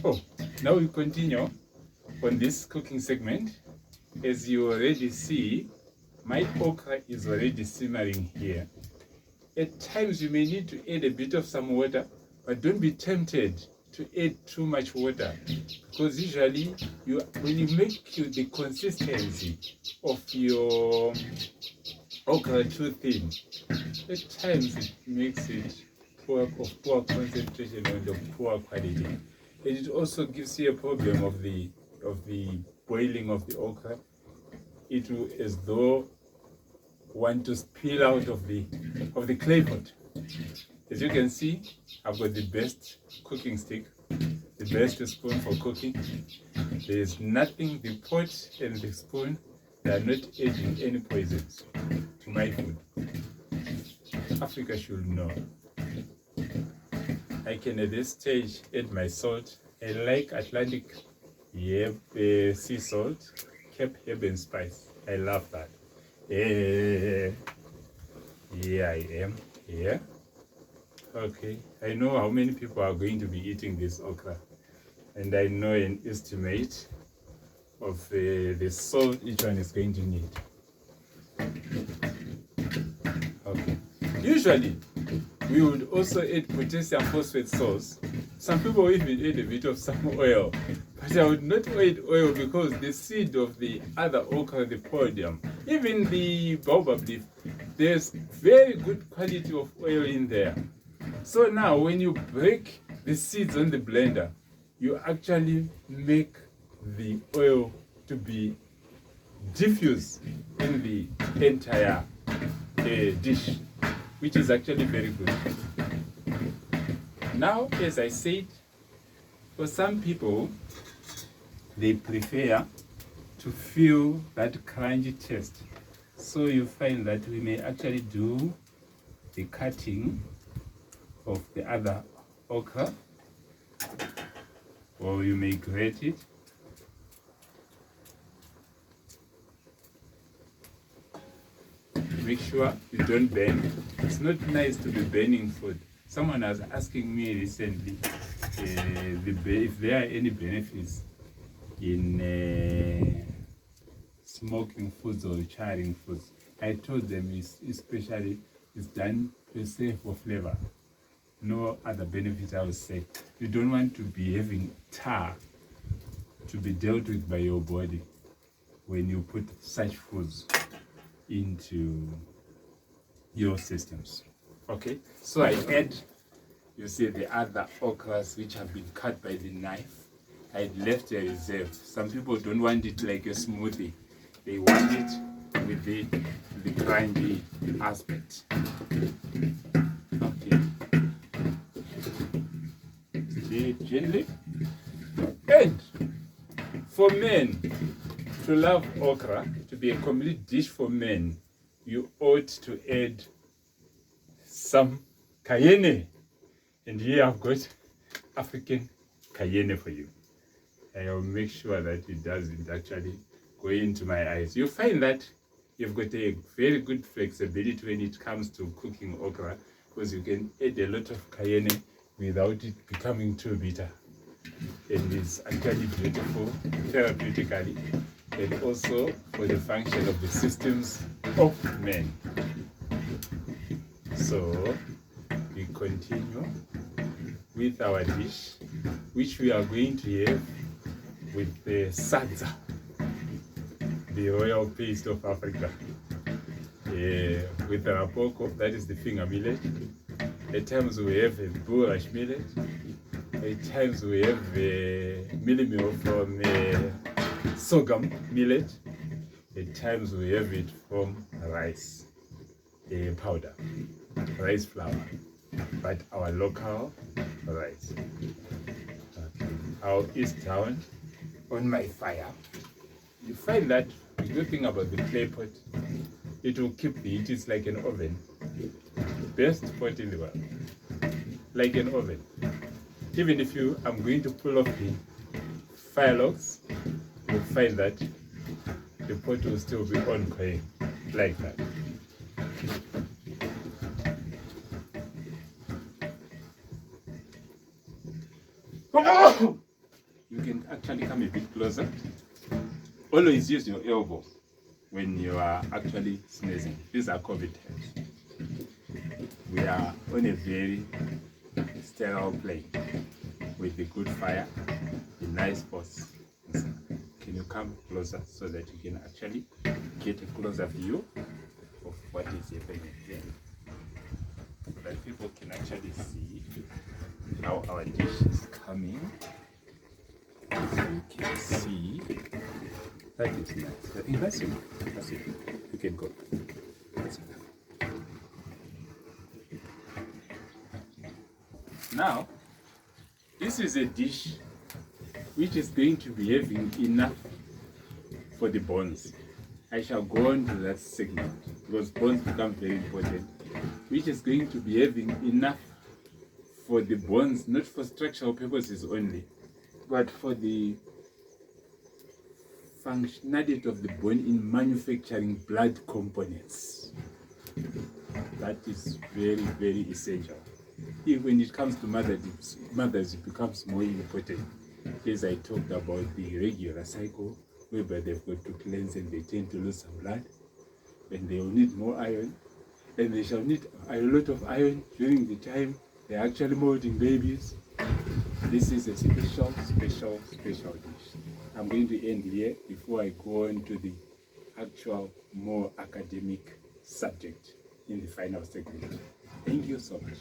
Oh, now we continue on this cooking segment. As you already see, my okra is already simmering here. At times you may need to add a bit of some water, but don't be tempted to add too much water, because usually when you make the consistency of your okra too thin, at times it makes it of poor concentration and of poor quality. And it also gives you a problem of the boiling of the okra. It will as though want to spill out of the clay pot. As you can see, I've got the best cooking stick, the best spoon for cooking. There is nothing, the pot and the spoon, they are not adding any poisons to my food. Africa should know. I can at this stage add my salt. I like Atlantic sea salt, Cape herb and spice. I love that. Here I am. Here. Okay. I know how many people are going to be eating this okra, and I know an estimate of the salt each one is going to need. Okay. Usually, we would also add potassium phosphate sauce. Some people even add a bit of some oil, but I would not add oil because the seed of the other okra, the podium, even the baobab leaf, there's very good quality of oil in there. So now when you break the seeds on the blender, you actually make the oil to be diffused in the entire dish, which is actually very good. Now, as I said, for some people, they prefer to feel that crunchy taste. So you find that we may actually do the cutting of the other okra, or you may grate it. Make sure you don't burn. It's not nice to be burning food. Someone was asking me recently if there are any benefits in smoking foods or charring foods. I told them especially it's done per se for flavor. No other benefits, I would say. You don't want to be having tar to be dealt with by your body when you put such foods into your systems. Okay, so I add, you see, the other okras which have been cut by the knife. I left a reserve. Some people don't want it like a smoothie. They want it with the crunchy aspect. Okay. See it gently. And for men to love okra, to be a complete dish for men, you ought to add some cayenne. And here I've got African cayenne for you. I will make sure that it doesn't actually go into my eyes. You find that you've got a very good flexibility when it comes to cooking okra, because you can add a lot of cayenne without it becoming too bitter. And it's actually beautiful therapeutically, and also for the function of the systems of men. So we continue with our dish, which we are going to have with the sadza, the royal paste of Africa, with the rapoko, that is the finger millet. At times we have a bulrush millet. At times we have a millimil from sorghum millet. At times we have it from rice powder, rice flour, but our local rice. Okay. I'll ease down on my fire. You find that the good thing about the clay pot, it will keep the heat. It's like an oven. Best pot in the world. Like an oven. Even if I'm going to pull off the fire logs, you'll find that the pot will still be ongoing like that. you can actually come a bit closer. Always use your elbow when you are actually sneezing. These are COVID times. We are on a very sterile plane with a good fire, a nice pots. Can you come closer so that you can actually get a closer view of what is happening here? So that people can actually see how our dish is coming. So you can see that is nice. I think that's it. That's it. You can go. That's enough. Now, this is a dish which is going to be having enough for the bones. I shall go on to that segment because bones become very important, which is going to be having enough for the bones, not for structural purposes only, but for the functionality of the bone in manufacturing blood components. That is very, very essential. When it comes to mothers, it becomes more important. As I talked about the regular cycle, whereby they've got to cleanse and they tend to lose some blood, and they will need more iron, and they shall need a lot of iron during the time they're actually molding babies. This is a special dish. I'm going to end here before I go on to the actual more academic subject in the final segment. Thank you so much.